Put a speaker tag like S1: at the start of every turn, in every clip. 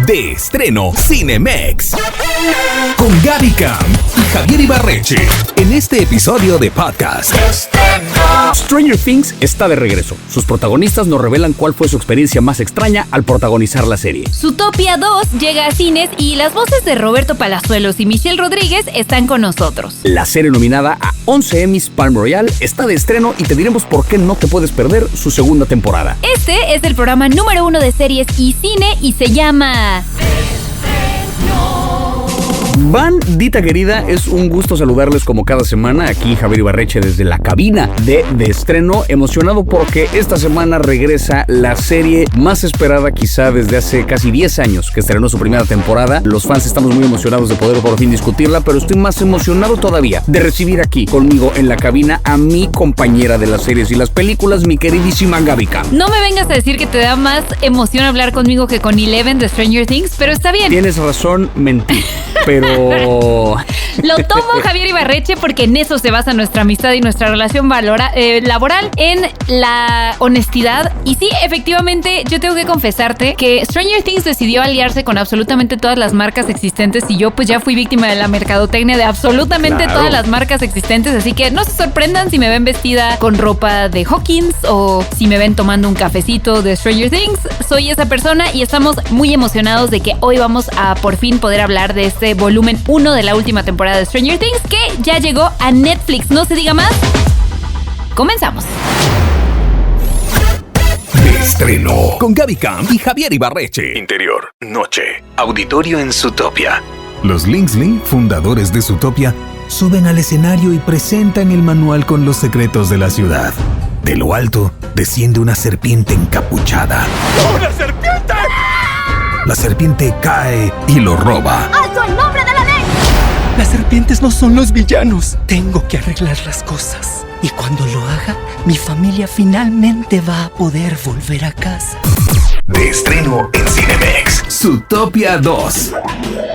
S1: De estreno Cinemex con Gaby Cam y Javier Ibarreche en este episodio de podcast.
S2: Stranger Things está de regreso. Sus protagonistas nos revelan cuál fue su experiencia más extraña al protagonizar la serie.
S3: Zootopia 2 llega a cines y las voces de Roberto Palazuelos y Michelle Rodríguez están con nosotros.
S2: La serie nominada a 11 Emmys Palm Royale está de estreno y te diremos por qué no te puedes perder su segunda temporada.
S3: Este es el programa número 1 de series y cine y se llama...
S2: Bandita querida, es un gusto saludarles como cada semana. Aquí Javier Ibarreche desde la cabina de estreno, emocionado porque esta semana regresa la serie más esperada quizá desde hace casi 10 años que estrenó su primera temporada. Los fans estamos muy emocionados de poder por fin discutirla, pero estoy más emocionado todavía de recibir aquí conmigo en la cabina a mi compañera de las series y las películas, mi queridísima Gaby Cam.
S3: No me vengas a decir que te da más emoción hablar conmigo que con Eleven de Stranger Things, pero está bien.
S2: Tienes razón, mentí. Pero...
S3: Lo tomo, Javier Ibarreche, porque en eso se basa nuestra amistad y nuestra relación laboral, en la honestidad. Y sí, efectivamente, yo tengo que confesarte que Stranger Things decidió aliarse con absolutamente todas las marcas existentes y yo pues ya fui víctima de la mercadotecnia de absolutamente todas las marcas existentes, así que no se sorprendan si me ven vestida con ropa de Hawkins o si me ven tomando un cafecito de Stranger Things. Soy esa persona y estamos muy emocionados de que hoy vamos a por fin poder hablar de este volumen 1 de la última temporada de Stranger Things que ya llegó a Netflix. No se diga más. Comenzamos.
S1: De estreno con Gaby Cam y Javier Ibarreche. Interior, noche, auditorio en Zootopia.
S4: Los Lingsley, fundadores de Zootopia, suben al escenario y presentan el manual con los secretos de la ciudad. De lo alto, desciende una serpiente encapuchada.
S1: ¡Una serpiente!
S4: La serpiente cae y lo roba.
S5: ¡Alto en nombre de la ley!
S6: Las serpientes no son los villanos. Tengo que arreglar las cosas. Y cuando lo haga, mi familia finalmente va a poder volver a casa.
S1: De estreno en Cinemex. Zootopia 2.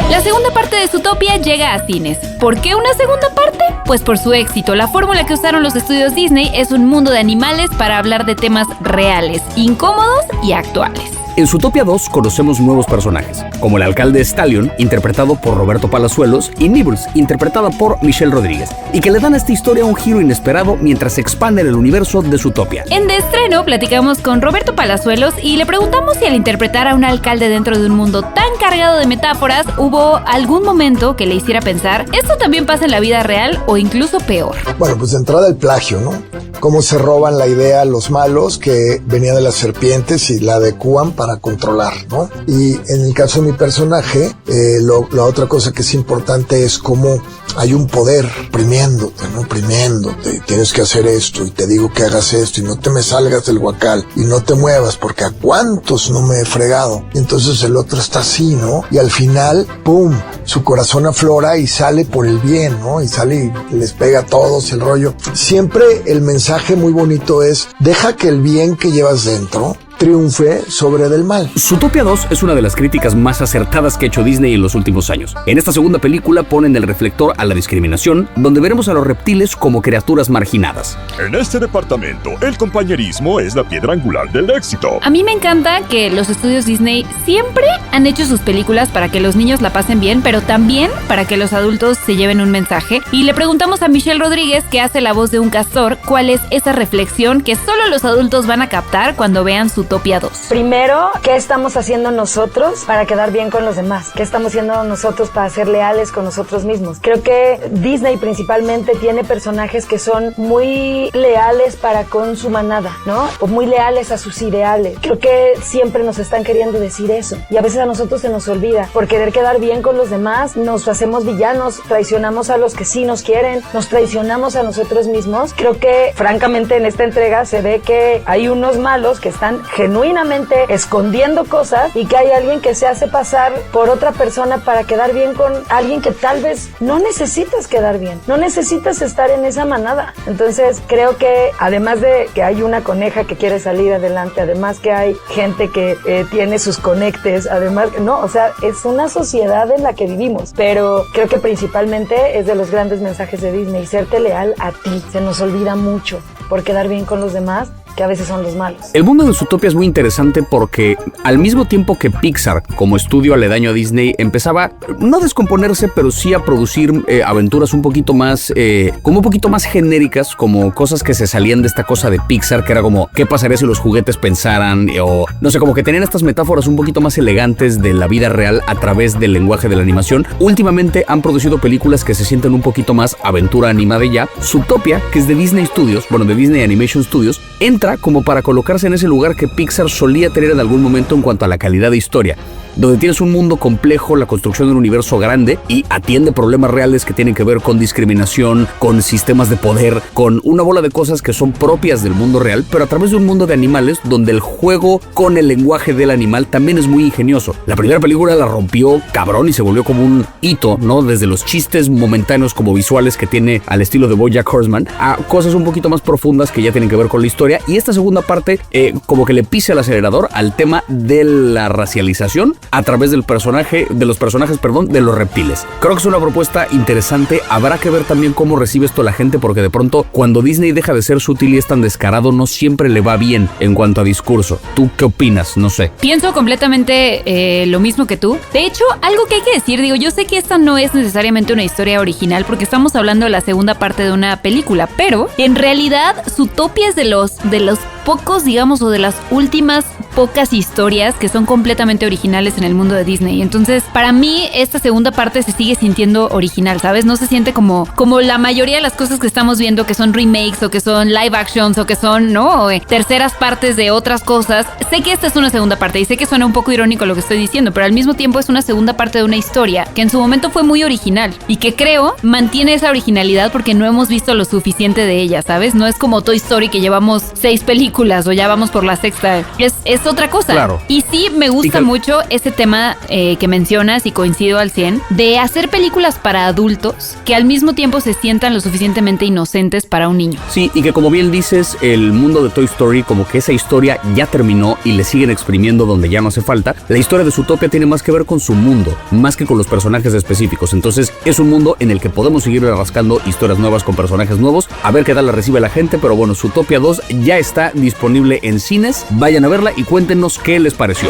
S3: La segunda parte de Zootopia llega a cines. ¿Por qué una segunda parte? Pues por su éxito. La fórmula que usaron los estudios Disney es un mundo de animales para hablar de temas reales, incómodos y actuales.
S2: En Zootopia 2 conocemos nuevos personajes, como el alcalde Stallion, interpretado por Roberto Palazuelos, y Nibbles, interpretada por Michelle Rodríguez, y que le dan a esta historia un giro inesperado mientras se expande en el universo de Zootopia.
S3: En De Estreno platicamos con Roberto Palazuelos y le preguntamos si al interpretar a un alcalde dentro de un mundo tan cargado de metáforas, hubo algún momento que le hiciera pensar, ¿esto también pasa en la vida real o incluso peor?
S7: Bueno, pues de entrada el plagio, ¿no? Cómo se roban la idea los malos que venía de las serpientes y la adecúan para controlar, ¿no? Y en el caso de mi personaje, la otra cosa que es importante es cómo hay un poder oprimiéndote, ¿no? Oprimiéndote, y tienes que hacer esto, y te digo que hagas esto, y no te me salgas del huacal, y no te muevas, porque a cuántos no me he fregado. Y entonces el otro está así, ¿no? Y al final, ¡pum!, su corazón aflora y sale por el bien, ¿no? Y sale y les pega a todos el rollo. Siempre el mensaje muy bonito es, deja que el bien que llevas dentro triunfe sobre del mal.
S2: Zootopia 2 es una de las críticas más acertadas que ha hecho Disney en los últimos años. En esta segunda película ponen el reflector a la discriminación, donde veremos a los reptiles como criaturas marginadas.
S8: En este departamento, el compañerismo es la piedra angular del éxito.
S3: A mí me encanta que los estudios Disney siempre han hecho sus películas para que los niños la pasen bien, pero también para que los adultos se lleven un mensaje. Y le preguntamos a Michelle Rodríguez, que hace la voz de un castor, cuál es esa reflexión que solo los adultos van a captar cuando vean Zootopia 2.
S9: Primero, ¿qué estamos haciendo nosotros para quedar bien con los demás? ¿Qué estamos haciendo nosotros para ser leales con nosotros mismos? Creo que Disney principalmente tiene personajes que son muy leales para con su manada, ¿no? O muy leales a sus ideales. Creo que siempre nos están queriendo decir eso. Y a veces a nosotros se nos olvida. Por querer quedar bien con los demás, nos hacemos villanos, traicionamos a los que sí nos quieren, nos traicionamos a nosotros mismos. Creo que, francamente, en esta entrega se ve que hay unos malos que están genuinamente escondiendo cosas y que hay alguien que se hace pasar por otra persona para quedar bien con alguien que tal vez no necesitas quedar bien, no necesitas estar en esa manada. Entonces creo que además de que hay una coneja que quiere salir adelante, además que hay gente que tiene sus conectes, además, no, o sea, es una sociedad en la que vivimos, pero creo que principalmente es de los grandes mensajes de Disney, serte leal a ti. Se nos olvida mucho por quedar bien con los demás, que a veces son los malos.
S2: El mundo de Zootopia es muy interesante porque al mismo tiempo que Pixar, como estudio aledaño a Disney, empezaba no a descomponerse, pero sí a producir aventuras un poquito más, como un poquito más genéricas, como cosas que se salían de esta cosa de Pixar, que era como, ¿qué pasaría si los juguetes pensaran? O no sé, como que tenían estas metáforas un poquito más elegantes de la vida real a través del lenguaje de la animación. Últimamente han producido películas que se sienten un poquito más aventura animada y ya. Zootopia, que es de Disney Studios, bueno, de Disney Animation Studios, entra como para colocarse en ese lugar que Pixar solía tener en algún momento en cuanto a la calidad de historia, donde tienes un mundo complejo, la construcción de un universo grande y atiende problemas reales que tienen que ver con discriminación, con sistemas de poder, con una bola de cosas que son propias del mundo real, pero a través de un mundo de animales donde el juego con el lenguaje del animal también es muy ingenioso. La primera película la rompió cabrón y se volvió como un hito, ¿no? Desde los chistes momentáneos como visuales que tiene al estilo de BoJack Horseman a cosas un poquito más profundas que ya tienen que ver con la historia, y esta segunda parte como que le pisa el acelerador al tema de la racialización a través del personaje, de los personajes, de los reptiles. Creo que es una propuesta interesante. Habrá que ver también cómo recibe esto la gente, porque de pronto cuando Disney deja de ser sutil y es tan descarado, no siempre le va bien en cuanto a discurso. ¿Tú qué opinas? No sé.
S3: Pienso completamente lo mismo que tú. De hecho, algo que hay que decir, yo sé que esta no es necesariamente una historia original porque estamos hablando de la segunda parte de una película, pero en realidad Zootopia es de los pocos, digamos, o de las últimas pocas historias que son completamente originales en el mundo de Disney. Entonces, para mí, esta segunda parte se sigue sintiendo original, ¿sabes? No se siente como la mayoría de las cosas que estamos viendo, que son remakes o que son live actions o que son, ¿no? Terceras partes de otras cosas. Sé que esta es una segunda parte y sé que suena un poco irónico lo que estoy diciendo, pero al mismo tiempo es una segunda parte de una historia que en su momento fue muy original y que creo mantiene esa originalidad porque no hemos visto lo suficiente de ella, ¿sabes? No es como Toy Story que llevamos 6 películas o ya vamos por la sexta. Es otra cosa.
S2: Claro.
S3: Y sí me gusta mucho ese tema que mencionas y coincido al 100 de hacer películas para adultos que al mismo tiempo se sientan lo suficientemente inocentes para un niño.
S2: Sí, y que como bien dices, el mundo de Toy Story, como que esa historia ya terminó y le siguen exprimiendo donde ya no hace falta. La historia de Zootopia tiene más que ver con su mundo, más que con los personajes específicos. Entonces es un mundo en el que podemos seguir rascando historias nuevas con personajes nuevos, a ver qué tal la recibe la gente. Pero bueno, Zootopia 2 ya está disponible en cines. Vayan a verla y cuéntenos qué les pareció.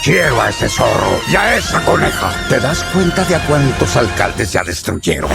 S5: Quiero a ese zorro y a esa coneja. ¿Te das cuenta de a cuántos alcaldes ya destruyeron?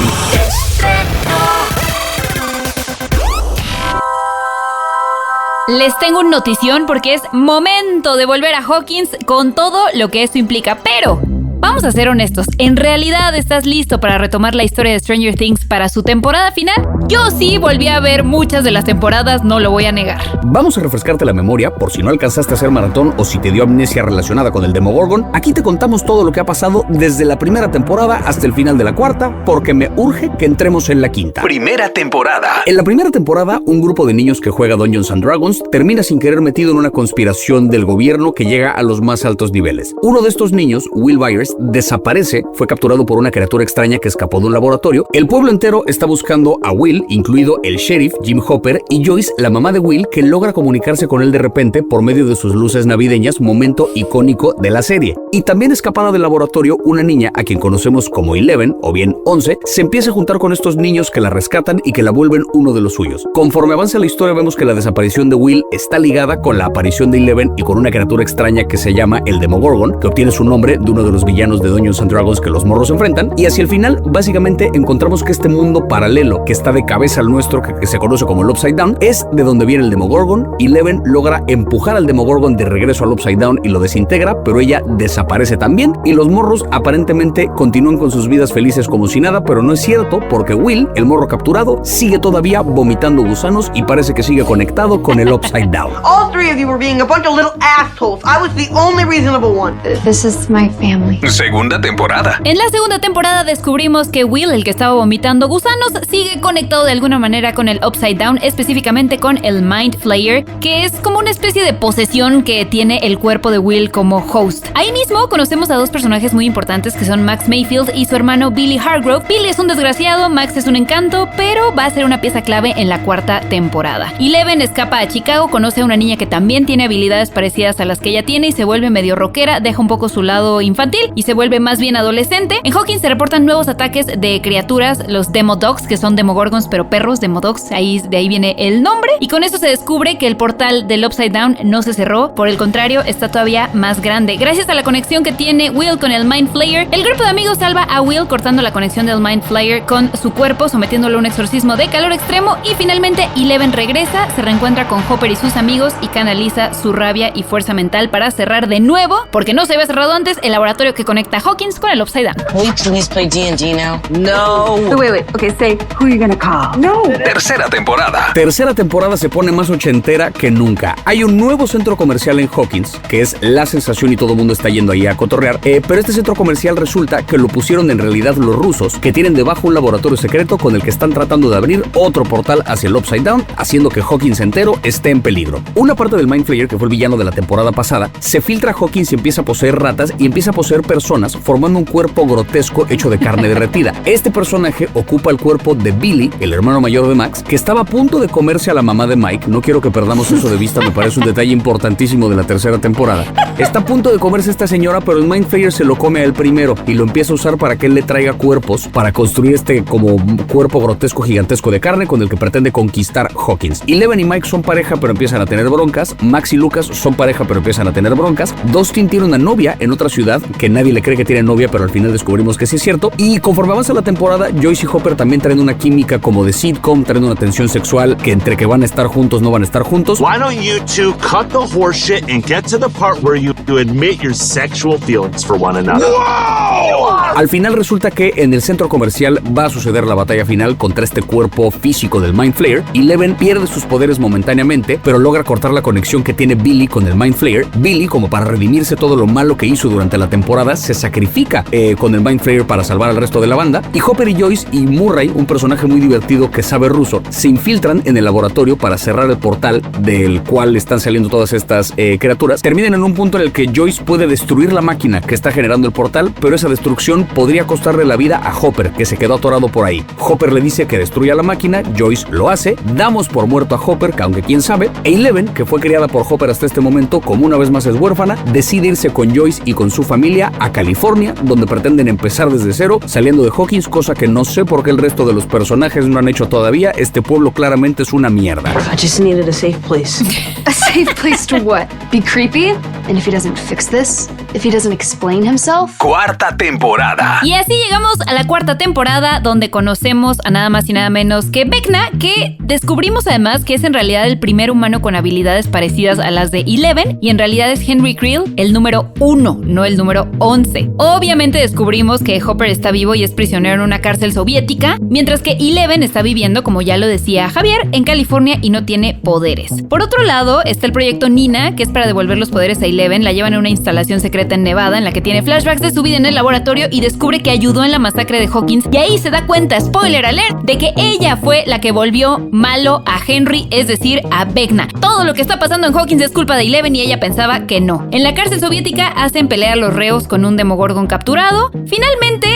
S3: Les tengo una notición porque es momento de volver a Hawkins con todo lo que eso implica, pero vamos a ser honestos, ¿en realidad estás listo para retomar la historia de Stranger Things para su temporada final? Yo sí volví a ver muchas de las temporadas, no lo voy a negar.
S2: Vamos a refrescarte la memoria por si no alcanzaste a hacer maratón o si te dio amnesia relacionada con el Demogorgon. Aquí te contamos todo lo que ha pasado desde la primera temporada hasta el final de la cuarta, porque me urge que entremos en la quinta.
S1: Primera temporada.
S2: En la primera temporada, un grupo de niños que juega Dungeons & Dragons termina sin querer metido en una conspiración del gobierno que llega a los más altos niveles. Uno de estos niños, Will Byers, desaparece, fue capturado por una criatura extraña que escapó de un laboratorio. El pueblo entero está buscando a Will, incluido el sheriff Jim Hopper y Joyce, la mamá de Will, que logra comunicarse con él de repente por medio de sus luces navideñas, momento icónico de la serie. Y también escapada del laboratorio, una niña a quien conocemos como Eleven, o bien 11, se empieza a juntar con estos niños que la rescatan y que la vuelven uno de los suyos. Conforme avanza la historia, vemos que la desaparición de Will está ligada con la aparición de Eleven y con una criatura extraña que se llama el Demogorgon, que obtiene su nombre de uno de los villanos de Dungeons & Dragons que los morros enfrentan. Y hacia el final, básicamente encontramos que este mundo paralelo que está de cabeza al nuestro, que se conoce como el Upside Down, es de donde viene el Demogorgon. Eleven logra empujar al Demogorgon de regreso al Upside Down y lo desintegra, pero ella desaparece también, y los morros aparentemente continúan con sus vidas felices como si nada, pero no es cierto, porque Will, el morro capturado, sigue todavía vomitando gusanos y parece que sigue conectado con el Upside Down.
S10: All three of you were being a bunch of little assholes. I was the only reasonable one.
S11: This is my family.
S1: Segunda temporada.
S3: En la segunda temporada descubrimos que Will, el que estaba vomitando gusanos, sigue conectado de alguna manera con el Upside Down, específicamente con el Mind Flayer, que es como una especie de posesión que tiene el cuerpo de Will como host. Ahí mismo conocemos a dos personajes muy importantes que son Max Mayfield y su hermano Billy Hargrove. Billy es un desgraciado, Max es un encanto, pero va a ser una pieza clave en la cuarta temporada. Eleven escapa a Chicago, conoce a una niña que también tiene habilidades parecidas a las que ella tiene y se vuelve medio rockera, deja un poco su lado infantil y se vuelve más bien adolescente. En Hawkins se reportan nuevos ataques de criaturas, los Demodogs, que son Demogorgons pero perros, Demodogs, de ahí viene el nombre. Y con eso se descubre que el portal del Upside Down no se cerró, por el contrario, está todavía más grande. Gracias a la conexión que tiene Will con el Mind Flayer, el grupo de amigos salva a Will cortando la conexión del Mind Flayer con su cuerpo, sometiéndolo a un exorcismo de calor extremo, y finalmente Eleven regresa, se reencuentra con Hopper y sus amigos y canaliza su rabia y fuerza mental para cerrar de nuevo, porque no se había cerrado antes, el laboratorio que conecta a Hawkins con el Upside Down.
S12: Will you please play D&D now?
S13: No. Wait. Okay, say, who are you gonna call? No.
S1: Tercera temporada.
S2: Tercera temporada se pone más ochentera que nunca. Hay un nuevo centro comercial en Hawkins, que es la sensación y todo el mundo está yendo ahí a cotorrear, pero este centro comercial resulta que lo pusieron en realidad los rusos, que tienen debajo un laboratorio secreto con el que están tratando de abrir otro portal hacia el Upside Down, haciendo que Hawkins entero esté en peligro. Una parte del Mind Flayer, que fue el villano de la temporada pasada, se filtra a Hawkins y empieza a poseer ratas y empieza a poseer personas, formando un cuerpo grotesco hecho de carne derretida. Este personaje ocupa el cuerpo de Billy, el hermano mayor de Max, que estaba a punto de comerse a la mamá de Mike. No quiero que perdamos eso de vista, me parece un detalle importantísimo de la tercera temporada. Está a punto de comerse a esta señora, pero el Mind Flayer se lo come a él primero y lo empieza a usar para que él le traiga cuerpos para construir este como cuerpo grotesco gigantesco de carne con el que pretende conquistar Hawkins. Eleven y Mike son pareja, pero empiezan a tener broncas. Max y Lucas son pareja, pero empiezan a tener broncas. Dustin tiene una novia en otra ciudad que nadie le cree que tiene novia, pero al final descubrimos que sí es cierto. Y conforme avanza la temporada, Joyce y Hopper también traen una química como de sitcom, traen una tensión sexual que entre que van a estar juntos no van a estar juntos.
S14: Why don't you two cut the horse shit and get to the part where you admit your sexual feelings for one another?
S2: ¡Wow! Al final resulta que en el centro comercial va a suceder la batalla final contra este cuerpo físico del Mind Flayer. Eleven pierde sus poderes momentáneamente, pero logra cortar la conexión que tiene Billy con el Mind Flayer. Billy, como para redimirse todo lo malo que hizo durante la temporada, se sacrifica con el Mind Flayer para salvar al resto de la banda. Y Hopper y Joyce y Murray, un personaje muy divertido que sabe ruso, se infiltran en el laboratorio para cerrar el portal del cual están saliendo todas estas criaturas. Terminan en un punto en el que Joyce puede destruir la máquina que está generando el portal, pero esa destrucción podría costarle la vida a Hopper, que se quedó atorado por ahí. Hopper le dice que destruya la máquina, Joyce lo hace, damos por muerto a Hopper, que aunque quién sabe, e Eleven, que fue criada por Hopper hasta este momento, como una vez más es huérfana, decide irse con Joyce y con su familia a California, donde pretenden empezar desde cero, saliendo de Hawkins, cosa que no sé por qué el resto de los personajes no han hecho todavía. Este pueblo claramente es una mierda.
S13: I just needed a safe place.
S11: A safe place to what? Be creepy? And if he doesn't fix this? If he doesn't explain himself?
S1: Cuarta temporada.
S3: Y así llegamos a la cuarta temporada, donde conocemos a nada más y nada menos que Vecna, que descubrimos además que es en realidad el primer humano con habilidades parecidas a las de Eleven, y en realidad es Henry Creel, el número 1, no el número 11. Obviamente descubrimos que Hopper está vivo y es prisionero en una cárcel soviética, mientras que Eleven está viviendo, como ya lo decía Javier, en California y no tiene poderes. Por otro lado, está el proyecto Nina, que es para devolver los poderes a Eleven. La llevan a una instalación secreta en Nevada, en la que tiene flashbacks de su vida en el laboratorio y descubre que ayudó en la masacre de Hawkins, y ahí se da cuenta, spoiler alert, de que ella fue la que volvió malo a Henry, es decir, a Vecna. Todo lo que está pasando en Hawkins es culpa de Eleven y ella pensaba que no. En la cárcel soviética hacen pelear a los reos con un Demogorgon capturado. Finalmente,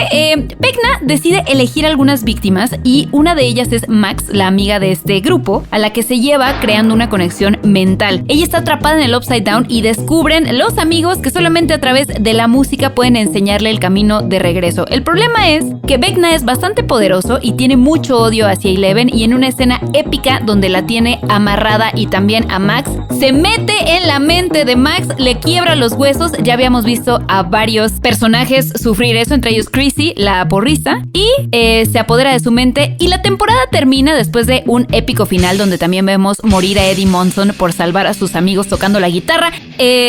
S3: Vecna decide elegir algunas víctimas y una de ellas es Max, la amiga de este grupo, a la que se lleva creando una conexión mental. Ella está atrapada en el Upside Down y descubren los amigos que solamente a través de la música pueden enseñarle el camino de regreso. El problema es que Vecna es bastante poderoso y tiene mucho odio hacia Eleven, y en una escena épica donde la tiene amarrada y también a Max, se mete en la mente de Max, le quiebra los huesos. Ya habíamos visto a varios personajes sufrir eso, entre ellos Chrissy, la porrista, y se apodera de su mente, y la temporada termina después de un épico final donde también vemos morir a Eddie Monson por salvar a sus amigos tocando la guitarra,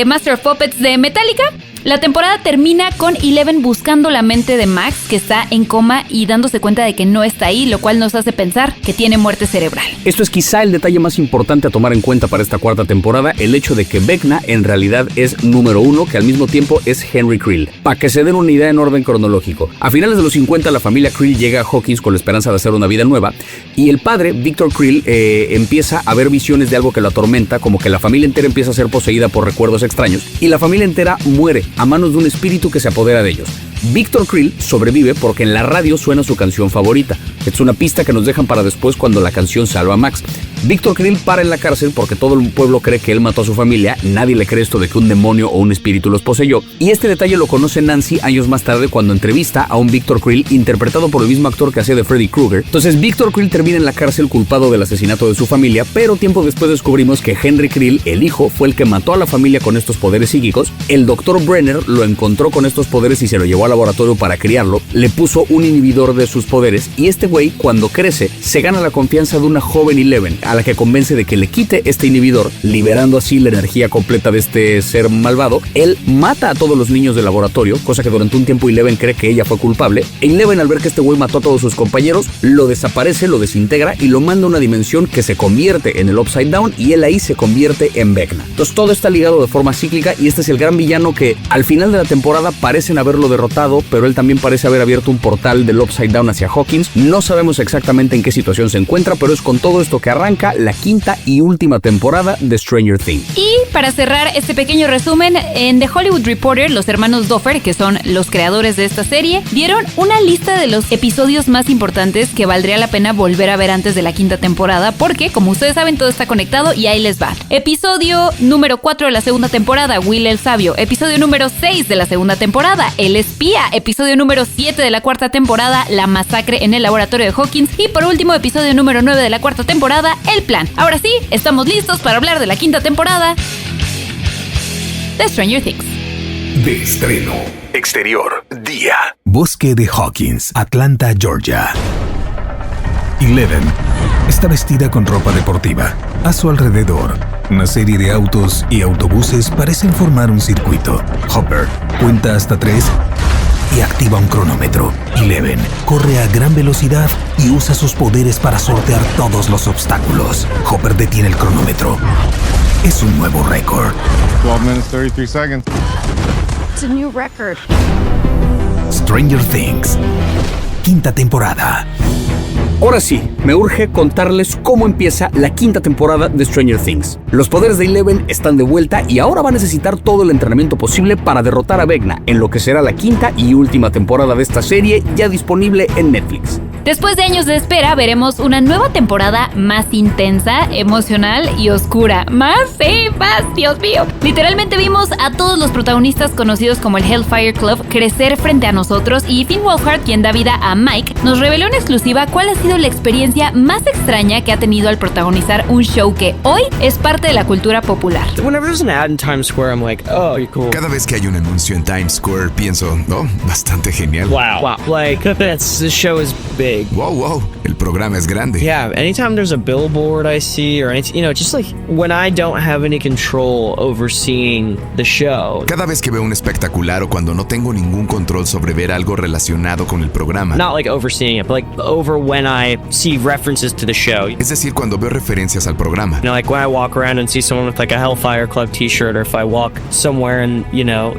S3: Master of Puppets de Metallica. La temporada termina con Eleven buscando la mente de Max, que está en coma, y dándose cuenta de que no está ahí, lo cual nos hace pensar que tiene muerte cerebral.
S2: Esto es quizá el detalle más importante a tomar en cuenta para esta cuarta temporada, el hecho de que Vecna en realidad es número 1, que al mismo tiempo es Henry Creel. Para que se den una idea en orden cronológico, a finales de los 50 la familia Creel llega a Hawkins con la esperanza de hacer una vida nueva, y el padre, Victor Creel, empieza a ver visiones de algo que lo atormenta, como que la familia entera empieza a ser poseída por recuerdos extraños, y la familia entera muere a manos de un espíritu que se apodera de ellos. Victor Creel sobrevive porque en la radio suena su canción favorita. Es una pista que nos dejan para después cuando la canción salva a Max. Víctor Krill para en la cárcel porque todo el pueblo cree que él mató a su familia, nadie le cree esto de que un demonio o un espíritu los poseyó, y este detalle lo conoce Nancy años más tarde cuando entrevista a un Víctor Krill interpretado por el mismo actor que hacía de Freddy Krueger. Entonces Víctor Krill termina en la cárcel culpado del asesinato de su familia, pero tiempo después descubrimos que Henry Krill, el hijo, fue el que mató a la familia con estos poderes psíquicos. El Dr. Brenner lo encontró con estos poderes y se lo llevó al laboratorio para criarlo, le puso un inhibidor de sus poderes y este güey cuando crece se gana la confianza de una joven Eleven a la que convence de que le quite este inhibidor, liberando así la energía completa de este ser malvado. Él mata a todos los niños del laboratorio, cosa que durante un tiempo Eleven cree que ella fue culpable. Eleven, al ver que este güey mató a todos sus compañeros, lo desaparece, lo desintegra y lo manda a una dimensión que se convierte en el Upside Down y él ahí se convierte en Vecna. Entonces todo está ligado de forma cíclica y este es el gran villano que al final de la temporada parecen haberlo derrotado, pero él también parece haber abierto un portal del Upside Down hacia Hawkins. No sabemos exactamente en qué situación se encuentra, pero es con todo esto que arranca la quinta y última temporada de Stranger Things.
S3: Y para cerrar este pequeño resumen, en The Hollywood Reporter, los hermanos Duffer, que son los creadores de esta serie, dieron una lista de los episodios más importantes que valdría la pena volver a ver antes de la quinta temporada, porque, como ustedes saben, todo está conectado y ahí les va. Episodio número 4 de la segunda temporada, Will el Sabio. Episodio número 6 de la segunda temporada, El Espía. Episodio número 7 de la cuarta temporada, La Masacre en el Laboratorio de Hawkins. Y por último, episodio número 9 de la cuarta temporada, El Plan. Ahora sí, estamos listos para hablar de la quinta temporada de Stranger Things.
S4: De estreno. Exterior. Día. Bosque de Hawkins, Atlanta, Georgia. Eleven está vestida con ropa deportiva. A su alrededor, una serie de autos y autobuses parecen formar un circuito. Hopper cuenta hasta 3 y activa un cronómetro. Eleven corre a gran velocidad y usa sus poderes para sortear todos los obstáculos. Hopper detiene el cronómetro. Es un nuevo récord.
S15: 12 minutes, 33 seconds.
S13: It's a new record.
S4: Stranger Things, quinta temporada.
S2: Ahora sí, me urge contarles cómo empieza la quinta temporada de Stranger Things. Los poderes de Eleven están de vuelta y ahora va a necesitar todo el entrenamiento posible para derrotar a Vecna en lo que será la quinta y última temporada de esta serie, ya disponible en Netflix.
S3: Después de años de espera, veremos una nueva temporada más intensa, emocional y oscura. Más, Dios mío. Literalmente vimos a todos los protagonistas conocidos como el Hellfire Club crecer frente a nosotros y Finn Wolfhard, quien da vida a Mike, nos reveló en exclusiva cuál ha sido la experiencia más extraña que ha tenido al protagonizar un show que hoy es parte de la cultura popular.
S16: Cada vez que hay un anuncio en Times Square, pienso, bastante genial.
S17: Wow. Like, this show is big.
S16: Wow. El programa es grande.
S17: Yeah, anytime there's a billboard I see or anything, just like when I don't have any control overseeing the show.
S16: Cada vez que veo un espectacular o cuando no tengo ningún control sobre ver algo relacionado con el programa.
S17: Not like overseeing it, but like over when I see references to the show.
S16: Es decir, cuando veo referencias al programa.
S17: Like when I walk around and see someone with like a Hellfire Club t-shirt, or if I walk somewhere and,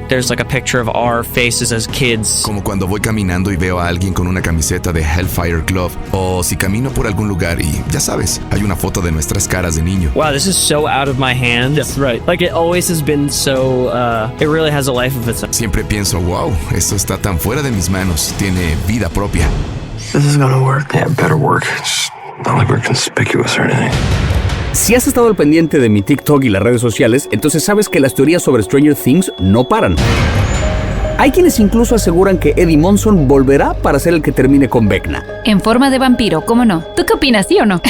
S17: there's like a picture of our faces as kids.
S16: Como cuando voy caminando y veo a alguien con una camiseta de Hellfire Club, o si camino por algún lugar y, ya sabes, hay una foto de nuestras caras de niño.
S17: Wow, this is so out of my hands. That's right. Like it always has been so, it really has a life of its own.
S16: Siempre pienso, wow, esto está tan fuera de mis manos, tiene vida propia.
S18: This is gonna work. Yeah, it better work. It's not like we're conspicuous or anything.
S2: Si has estado al pendiente de mi TikTok y las redes sociales, entonces sabes que las teorías sobre Stranger Things no paran. Hay quienes incluso aseguran que Eddie Munson volverá para ser el que termine con Vecna.
S3: En forma de vampiro, ¿cómo no? ¿Tú qué opinas, sí o no?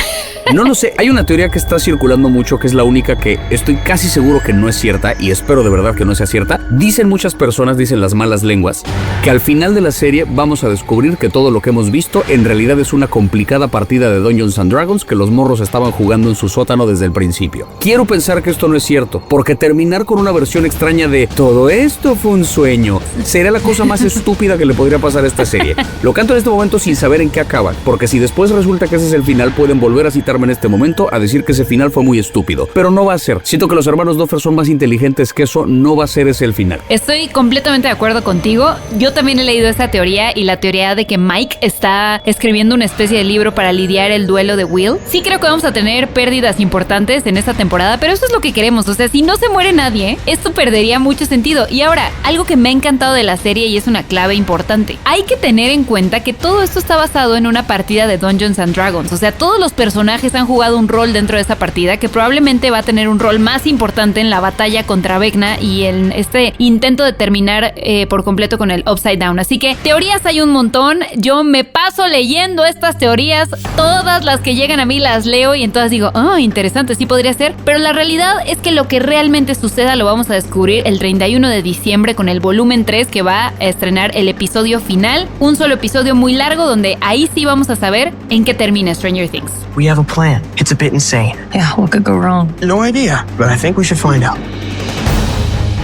S2: No lo sé, hay una teoría que está circulando mucho que es la única que estoy casi seguro que no es cierta y espero de verdad que no sea cierta. Dicen muchas personas, dicen las malas lenguas, que al final de la serie vamos a descubrir que todo lo que hemos visto en realidad es una complicada partida de Dungeons and Dragons que los morros estaban jugando en su sótano desde el principio. Quiero pensar que esto no es cierto, porque terminar con una versión extraña de todo esto fue un sueño sería la cosa más estúpida que le podría pasar a esta serie. Lo canto en este momento sin saber en qué acaba, porque si después resulta que ese es el final, pueden volver a citarme en este momento a decir que ese final fue muy estúpido, pero no va a ser. Siento que los hermanos Duffer son más inteligentes que eso, no va a ser ese el final.
S3: Estoy completamente de acuerdo contigo. Yo también he leído esta teoría y la teoría de que Mike está escribiendo una especie de libro para lidiar el duelo de Will. Sí creo que vamos a tener pérdidas importantes en esta temporada, pero eso es lo que queremos. O sea, si no se muere nadie, esto perdería mucho sentido. Y ahora, algo que me ha encantado de la serie y es una clave importante. Hay que tener en cuenta que todo esto está basado en una partida de Dungeons and Dragons. O sea, todos los personajes personajes han jugado un rol dentro de esta partida que probablemente va a tener un rol más importante en la batalla contra Vecna y en este intento de terminar por completo con el Upside Down. Así que teorías hay un montón. Yo me paso leyendo estas teorías, todas las que llegan a mí las leo y entonces digo, interesante, sí podría ser. Pero la realidad es que lo que realmente suceda lo vamos a descubrir el 31 de diciembre con el volumen 3 que va a estrenar el episodio final. Un solo episodio muy largo donde ahí sí vamos a saber en qué termina Stranger Things.
S19: We have a plan. It's a bit insane.
S11: Yeah, what could go wrong?
S19: No idea, but I think we should find out.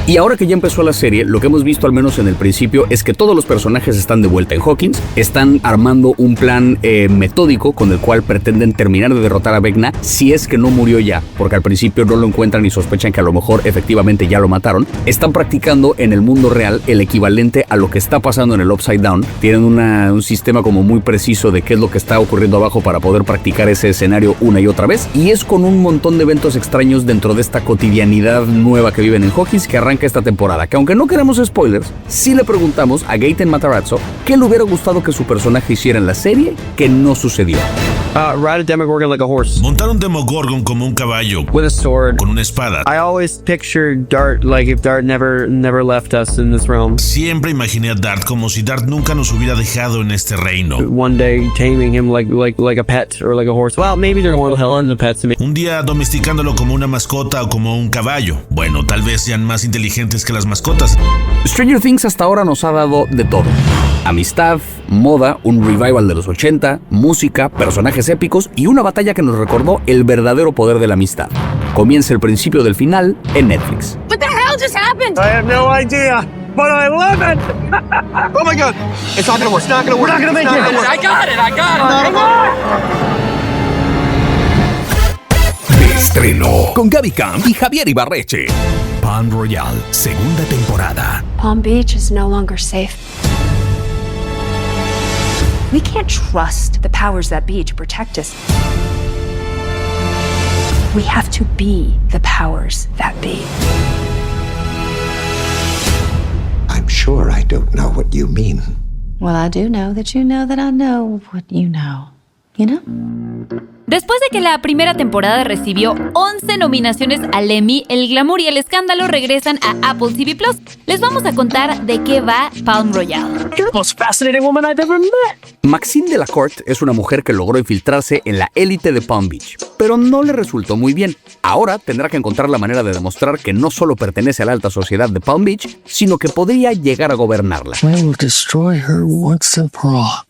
S2: Y ahora que ya empezó la serie, lo que hemos visto al menos en el principio es que todos los personajes están de vuelta en Hawkins, están armando un plan metódico con el cual pretenden terminar de derrotar a Vecna si es que no murió ya, porque al principio no lo encuentran y sospechan que a lo mejor efectivamente ya lo mataron. Están practicando en el mundo real el equivalente a lo que está pasando en el Upside Down. Tienen un sistema como muy preciso de qué es lo que está ocurriendo abajo para poder practicar ese escenario una y otra vez, y es con un montón de eventos extraños dentro de esta cotidianidad nueva que viven en Hawkins que arranca esta temporada, que aunque no queremos spoilers, sí le preguntamos a Gaten Matarazzo qué le hubiera gustado que su personaje hiciera en la serie que no sucedió.
S17: Ride a Demogorgon like a horse.
S20: Montar un Demogorgon como un caballo.
S17: With a sword.
S20: Con una espada.
S17: I always pictured Dart like if Dart never left us in this realm.
S20: Siempre imaginé a Dart como si Dart nunca nos hubiera dejado en este reino.
S17: One day taming him like a pet or like a horse. Well, maybe they're more hell than pets to me.
S20: Un día domesticándolo como una mascota o como un caballo. Bueno, tal vez sean más inteligentes que las mascotas.
S2: Stranger Things hasta ahora nos ha dado de todo. Amistad, moda, un revival de los 80, música, personajes épicos y una batalla que nos recordó el verdadero poder de la amistad. Comienza el principio del final en Netflix.
S10: What the hell just happened?
S19: I have no idea, but I love it. Oh my God. It's not gonna work. It's not gonna work. We're not gonna make it.
S10: I got it.
S1: De estreno con Gaby Camp y Javier Ibarreche. Palm Royale, segunda temporada.
S11: Palm Beach is no longer safe. We can't trust the powers that be to protect us. We have to be the powers that be.
S5: I'm sure I don't know what you mean.
S11: Well, I do know that I know what you know. You know?
S3: Después de que la primera temporada recibió 11 nominaciones al Emmy, el glamour y el escándalo regresan a Apple TV+. Les vamos a contar de qué va Palm Royale.
S19: You're the most fascinating woman I've ever met.
S2: Maxine Delacourt es una mujer que logró infiltrarse en la élite de Palm Beach, pero no le resultó muy bien. Ahora tendrá que encontrar la manera de demostrar que no solo pertenece a la alta sociedad de Palm Beach, sino que podría llegar a gobernarla.
S6: I will destroy her once and for all.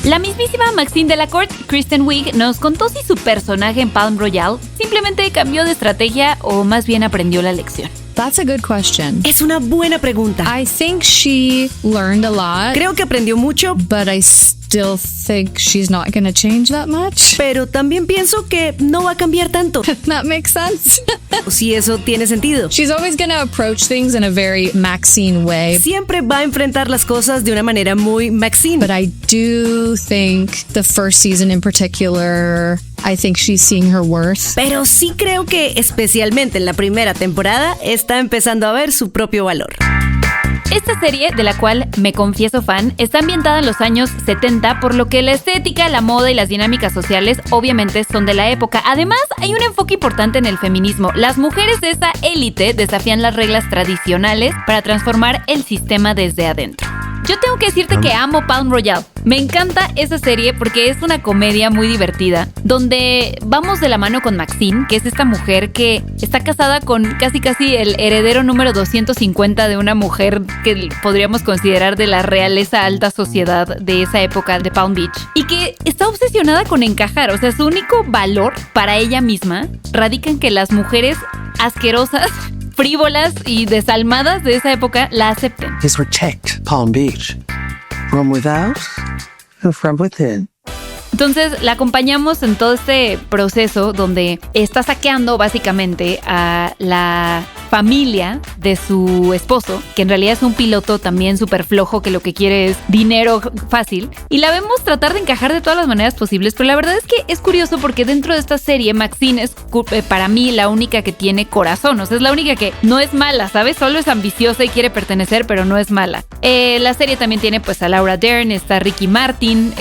S3: La mismísima Maxine Delacourt, Kristen Wiig, nos contó si su personaje en Palm Royale simplemente cambió de estrategia o más bien aprendió la lección.
S21: That's a good question.
S22: Es una buena pregunta.
S21: I think she learned a lot.
S22: Creo que aprendió mucho.
S21: But I still think she's not going to change that much.
S22: Pero también pienso que no va a cambiar tanto.
S21: That makes sense.
S22: Si eso tiene sentido.
S21: She's always going to approach things in a very Maxine way.
S22: Siempre va a enfrentar las cosas de una manera muy Maxine.
S21: But I do think the first season in particular, I think she's seeing her worth.
S22: Pero sí creo que, especialmente en la primera temporada, está empezando a ver su propio valor.
S3: Esta serie, de la cual me confieso fan, está ambientada en los años 70, por lo que la estética, la moda y las dinámicas sociales obviamente son de la época. Además, hay un enfoque importante en el feminismo. Las mujeres de esa élite desafían las reglas tradicionales para transformar el sistema desde adentro. Yo tengo que decirte que amo Palm Royale. Me encanta esa serie porque es una comedia muy divertida, donde vamos de la mano con Maxine, que es esta mujer que está casada con casi el heredero número 250 de una mujer que podríamos considerar de la realeza alta sociedad de esa época de Palm Beach, y que está obsesionada con encajar. O sea, su único valor para ella misma radica en que las mujeres asquerosas, frívolas y desalmadas de esa época la acepten.
S6: Is protect Palm Beach from without and from within.
S3: Entonces la acompañamos en todo este proceso donde está saqueando básicamente a la familia de su esposo, que en realidad es un piloto también súper flojo que lo que quiere es dinero fácil. Y la vemos tratar de encajar de todas las maneras posibles, pero la verdad es que es curioso porque dentro de esta serie Maxine es para mí la única que tiene corazón, o sea, es la única que no es mala, ¿sabes? Solo es ambiciosa y quiere pertenecer, pero no es mala. La serie también tiene pues a Laura Dern, está Ricky Martin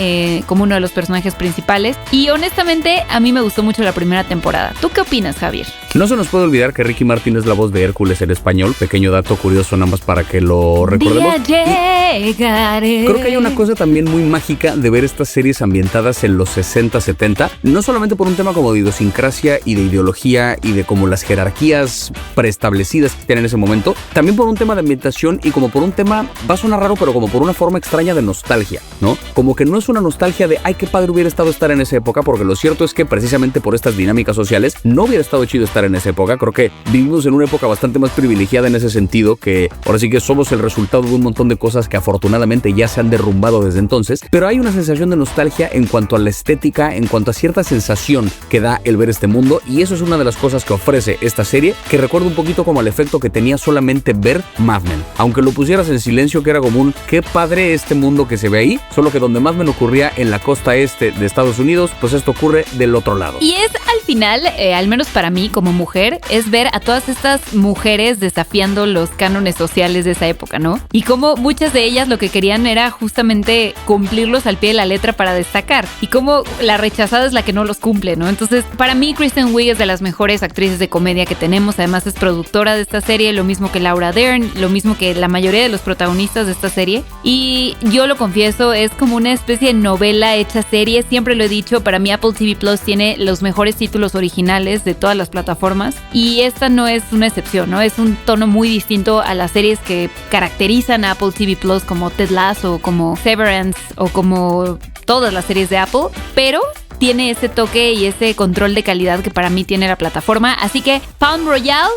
S3: como uno de los personajes principales, y honestamente a mí me gustó mucho la primera temporada. ¿Tú qué opinas, Javier?
S2: No se nos puede olvidar que Ricky Martin es la voz de Hércules en español. Pequeño dato curioso nada más para que lo recordemos. Creo que hay una cosa también muy mágica de ver estas series ambientadas en los 60, 70. No solamente por un tema como de idiosincrasia y de ideología y de como las jerarquías preestablecidas que tienen en ese momento. También por un tema de ambientación y como por un tema, va a sonar raro, pero como por una forma extraña de nostalgia, ¿no? Como que no es una nostalgia de, ay, qué padre hubiera estado estar en esa época, porque lo cierto es que precisamente por estas dinámicas sociales no hubiera estado chido estar en esa época. Creo que vivimos en una época bastante más privilegiada en ese sentido, que ahora sí que somos el resultado de un montón de cosas que afortunadamente ya se han derrumbado desde entonces, pero hay una sensación de nostalgia en cuanto a la estética, en cuanto a cierta sensación que da el ver este mundo, y eso es una de las cosas que ofrece esta serie, que recuerda un poquito como el efecto que tenía solamente ver Mad Men. Aunque lo pusieras en silencio, que era común, qué padre este mundo que se ve ahí, solo que donde Mad Men ocurría en la costa este de Estados Unidos, pues esto ocurre del otro lado.
S3: Y es al final, al menos para mí como mujer, es ver a todas estas mujeres desafiando los cánones sociales de esa época, ¿no? Y cómo muchas de ellas lo que querían era justamente cumplirlos al pie de la letra para destacar, y cómo la rechazada es la que no los cumple, ¿no? Entonces, para mí Kristen Wiig es de las mejores actrices de comedia que tenemos. Además es productora de esta serie, lo mismo que Laura Dern, lo mismo que la mayoría de los protagonistas de esta serie, y yo lo confieso, es como una especie de novela hecha serie. Siempre lo he dicho, para mí Apple TV Plus tiene los mejores títulos originales de todas las plataformas, y esta no es una excepción, ¿no? Es un tono muy distinto a las series que caracterizan a Apple TV Plus, como Ted Lasso, como Severance o como todas las series de Apple, pero tiene ese toque y ese control de calidad que para mí tiene la plataforma. Así que Palm Royale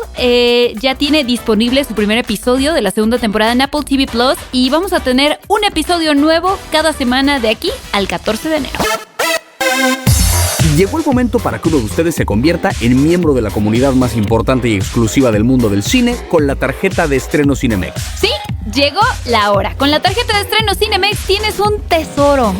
S3: ya tiene disponible su primer episodio de la segunda temporada en Apple TV Plus, y vamos a tener un episodio nuevo cada semana de aquí al 14 de enero.
S2: Llegó el momento para que uno de ustedes se convierta en miembro de la comunidad más importante y exclusiva del mundo del cine con la tarjeta de estreno Cinemex.
S3: Sí, llegó la hora. Con la tarjeta de estreno Cinemex tienes un tesoro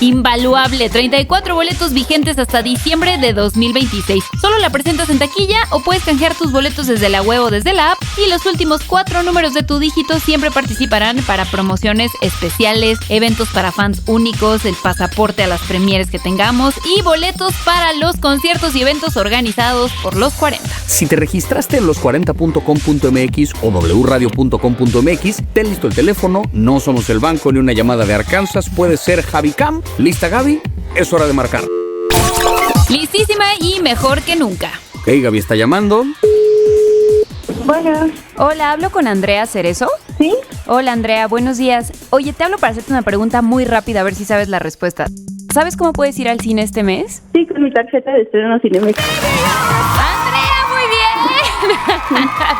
S3: invaluable. 34 boletos vigentes hasta diciembre de 2026. Solo la presentas en taquilla o puedes canjear tus boletos desde la web o desde la app, y los últimos 4 números de tu dígito siempre participarán para promociones especiales, eventos para fans únicos, el pasaporte a las premieres que tengamos y boletos para los conciertos y eventos organizados por Los 40.
S2: Si te registraste en los40.com.mx o wradio.com.mx, ten listo el teléfono, no somos el banco ni una llamada de Arkansas, puede ser Javi Cam. ¿Lista, Gaby? Es hora de marcar.
S3: Listísima y mejor que nunca.
S2: Ok, Gaby está llamando.
S7: Bueno.
S3: Hola, ¿hablo con Andrea Cerezo?
S7: Sí.
S3: Hola, Andrea, buenos días. Oye, te hablo para hacerte una pregunta muy rápida, a ver si sabes la respuesta. ¿Sabes cómo puedes ir al cine este mes?
S7: Sí, con mi tarjeta de estreno Cinemex.
S3: ¡Andrea, muy bien!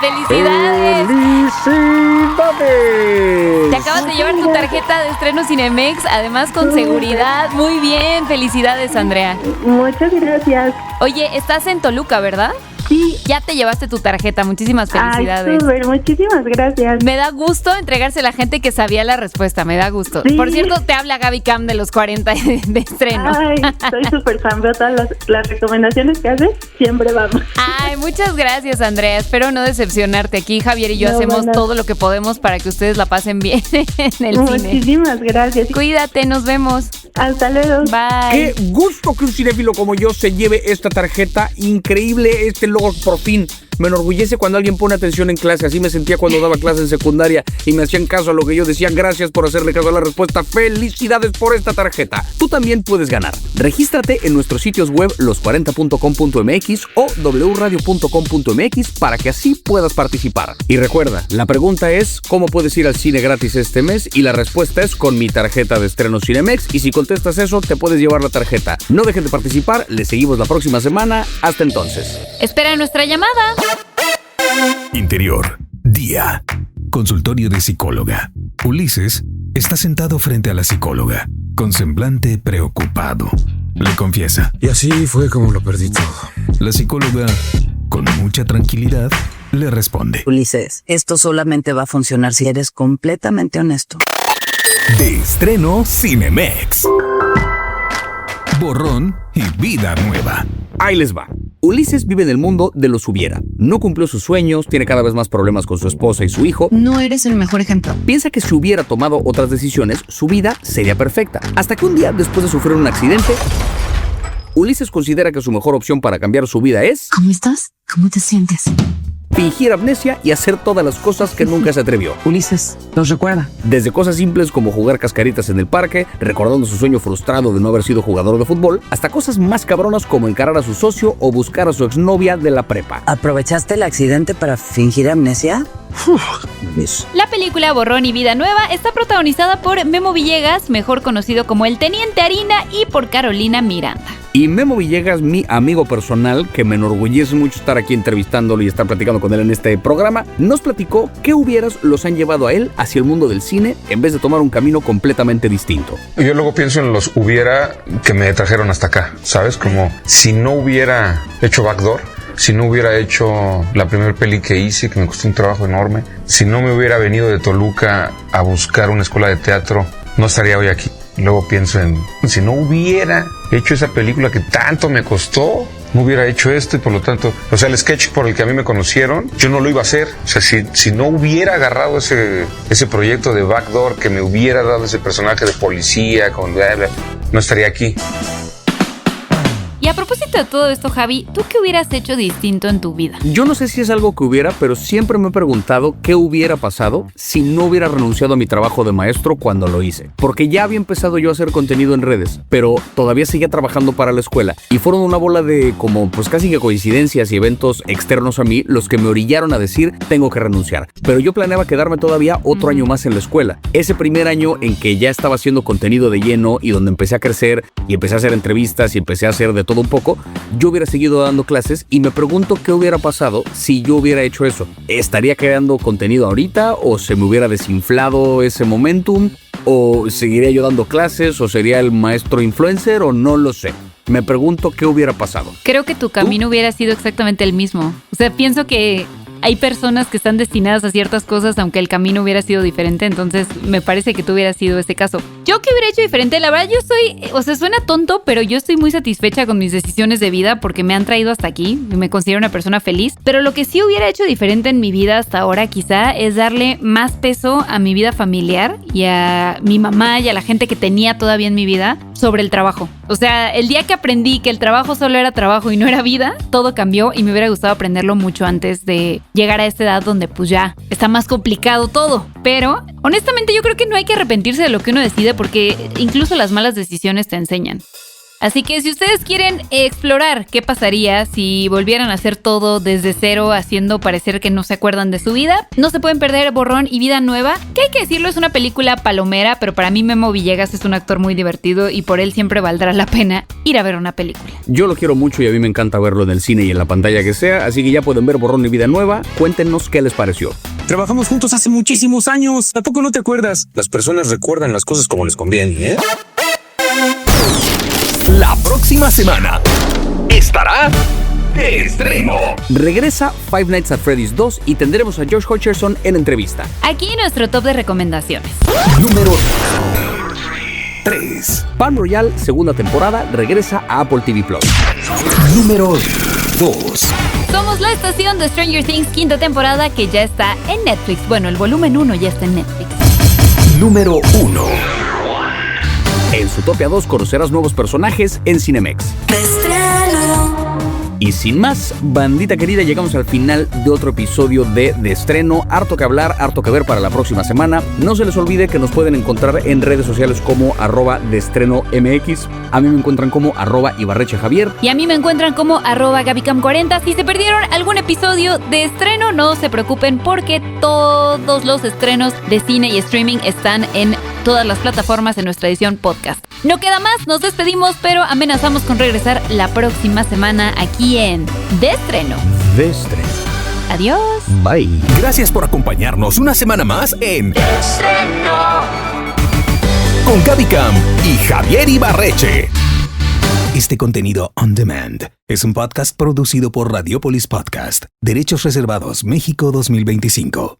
S3: ¡Felicidades!
S2: ¡Felicidades!
S3: Te acabas de llevar tu tarjeta de estreno Cinemex, además con seguridad. Muy bien, felicidades, Andrea.
S7: Muchas gracias.
S3: Oye, estás en Toluca, ¿verdad?
S7: Sí.
S3: Ya te llevaste tu tarjeta, muchísimas felicidades.
S7: Ay, súper, muchísimas gracias.
S3: Me da gusto entregarse a la gente que sabía la respuesta, me da gusto.
S7: Sí.
S3: Por cierto, te habla Gaby Cam de Los 40 de estreno.
S7: Ay, soy súper fan, veo todas las recomendaciones que haces, siempre vamos.
S3: Ay, muchas gracias, Andrea, espero no decepcionarte. Aquí Javier y yo hacemos todo lo que podemos para que ustedes la pasen bien en el cine.
S7: Muchísimas gracias.
S3: Cuídate, nos vemos.
S7: Hasta luego.
S3: Bye.
S2: Qué gusto que un cinéfilo como yo se lleve esta tarjeta. Increíble este logro, por fin. Me enorgullece cuando alguien pone atención en clase. Así me sentía cuando daba clase en secundaria y me hacían caso a lo que yo decía. Gracias por hacerle caso a la respuesta. Felicidades por esta tarjeta. Tú también puedes ganar. Regístrate en nuestros sitios web los40.com.mx o wradio.com.mx para que así puedas participar. Y recuerda, la pregunta es ¿cómo puedes ir al cine gratis este mes? Y la respuesta es con mi tarjeta de estreno Cinemex. Y si contestas eso, te puedes llevar la tarjeta. No dejen de participar. Les seguimos la próxima semana. Hasta entonces.
S3: Espera nuestra llamada.
S4: Interior, día. Consultorio de psicóloga. Ulises está sentado frente a la psicóloga, con semblante preocupado. Le confiesa.
S18: Y así fue como lo perdí todo.
S4: La psicóloga, con mucha tranquilidad, le responde.
S8: Ulises, esto solamente va a funcionar si eres completamente honesto.
S4: De estreno Cinemex. Borrón y vida nueva.
S2: Ahí les va. Ulises vive en el mundo de los hubiera. No cumplió sus sueños, tiene cada vez más problemas con su esposa y su hijo.
S21: No eres el mejor ejemplo.
S2: Piensa que si hubiera tomado otras decisiones, su vida sería perfecta. Hasta que un día, después de sufrir un accidente, Ulises considera que su mejor opción para cambiar su vida es...
S21: ¿Cómo estás? ¿Cómo te sientes?
S2: Fingir amnesia y hacer todas las cosas que nunca se atrevió.
S8: Ulises, ¿los recuerda?
S2: Desde cosas simples como jugar cascaritas en el parque, recordando su sueño frustrado de no haber sido jugador de fútbol, hasta cosas más cabronas como encarar a su socio o buscar a su exnovia de la prepa.
S8: ¿Aprovechaste el accidente para fingir amnesia?
S3: La película Borrón y Vida Nueva está protagonizada por Memo Villegas, mejor conocido como el Teniente Harina, y por Carolina Miranda.
S2: Y Memo Villegas, mi amigo personal, que me enorgullece mucho estar aquí entrevistándolo y estar platicando con él en este programa, nos platicó qué hubieras los han llevado a él hacia el mundo del cine en vez de tomar un camino completamente distinto.
S9: Yo luego pienso en los hubiera que me trajeron hasta acá, ¿sabes? Como si no hubiera hecho Backdoor, si no hubiera hecho la primera peli que hice, que me costó un trabajo enorme, si no me hubiera venido de Toluca a buscar una escuela de teatro, no estaría hoy aquí. Luego pienso en, si no hubiera hecho esa película que tanto me costó, no hubiera hecho esto y por lo tanto, o sea, el sketch por el que a mí me conocieron, yo no lo iba a hacer. O sea, si no hubiera agarrado ese proyecto de Backdoor, que me hubiera dado ese personaje de policía, no estaría aquí.
S3: Y a propósito de todo esto, Javi, ¿tú qué hubieras hecho distinto en tu vida?
S2: Yo no sé si es algo que hubiera, pero siempre me he preguntado qué hubiera pasado si no hubiera renunciado a mi trabajo de maestro cuando lo hice. Porque ya había empezado yo a hacer contenido en redes, pero todavía seguía trabajando para la escuela. Y fueron una bola de como pues casi que coincidencias y eventos externos a mí los que me orillaron a decir tengo que renunciar. Pero yo planeaba quedarme todavía otro año más en la escuela. Ese primer año en que ya estaba haciendo contenido de lleno y donde empecé a crecer y empecé a hacer entrevistas y empecé a hacer de todo un poco, yo hubiera seguido dando clases y me pregunto qué hubiera pasado si yo hubiera hecho eso. ¿Estaría creando contenido ahorita o se me hubiera desinflado ese momentum? ¿O seguiría yo dando clases o sería el maestro influencer o no lo sé? Me pregunto qué hubiera pasado.
S3: Creo que tu camino hubiera sido exactamente el mismo. O sea, pienso que hay personas que están destinadas a ciertas cosas aunque el camino hubiera sido diferente, entonces me parece que tú hubieras sido ese caso. ¿Yo qué hubiera hecho diferente? La verdad yo estoy, o sea, suena tonto, pero yo estoy muy satisfecha con mis decisiones de vida porque me han traído hasta aquí y me considero una persona feliz, pero lo que sí hubiera hecho diferente en mi vida hasta ahora quizá es darle más peso a mi vida familiar y a mi mamá y a la gente que tenía todavía en mi vida sobre el trabajo. O sea, el día que aprendí que el trabajo solo era trabajo y no era vida, todo cambió y me hubiera gustado aprenderlo mucho antes de llegar a esta edad donde pues ya está más complicado todo. Pero honestamente yo creo que no hay que arrepentirse de lo que uno decide porque incluso las malas decisiones te enseñan. Así que si ustedes quieren explorar qué pasaría si volvieran a hacer todo desde cero, haciendo parecer que no se acuerdan de su vida, no se pueden perder Borrón y Vida Nueva, que hay que decirlo, es una película palomera, pero para mí Memo Villegas es un actor muy divertido y por él siempre valdrá la pena ir a ver una película.
S2: Yo lo quiero mucho y a mí me encanta verlo en el cine y en la pantalla que sea, así que ya pueden ver Borrón y Vida Nueva. Cuéntenos qué les pareció.
S23: Trabajamos juntos hace muchísimos años. ¿A poco no te acuerdas? Las personas recuerdan las cosas como les conviene, ¿eh?
S1: La próxima semana estará de estreno.
S2: Regresa Five Nights at Freddy's 2 y tendremos a Josh Hutcherson en entrevista.
S3: Aquí nuestro top de recomendaciones.
S1: Número 3.
S2: Palm Royale, segunda temporada, regresa a Apple TV+.
S1: Número 2.
S3: Somos la estación de Stranger Things, quinta temporada, que ya está en Netflix. Bueno, el volumen 1 ya está en Netflix.
S1: Número 1.
S2: En Zootopia 2 conocerás nuevos personajes en Cinemex. Y sin más, bandita querida, llegamos al final de otro episodio de Estreno. Harto que hablar, harto que ver para la próxima semana. No se les olvide que nos pueden encontrar en redes sociales como @deestrenomx. A mí me encuentran como @ibarrechejavier.
S3: Y a mí me encuentran como @gabicam40. Si se perdieron algún episodio de estreno, no se preocupen porque todos los estrenos de cine y streaming están en todas las plataformas en nuestra edición podcast. No queda más, nos despedimos, pero amenazamos con regresar la próxima semana aquí en De Estreno.
S2: De Estreno.
S3: Adiós.
S2: Bye.
S1: Gracias por acompañarnos una semana más en De Estreno con Gaby Cam y Javier Ibarreche.
S4: Este contenido on demand es un podcast producido por Radiopolis Podcast. Derechos reservados México 2025.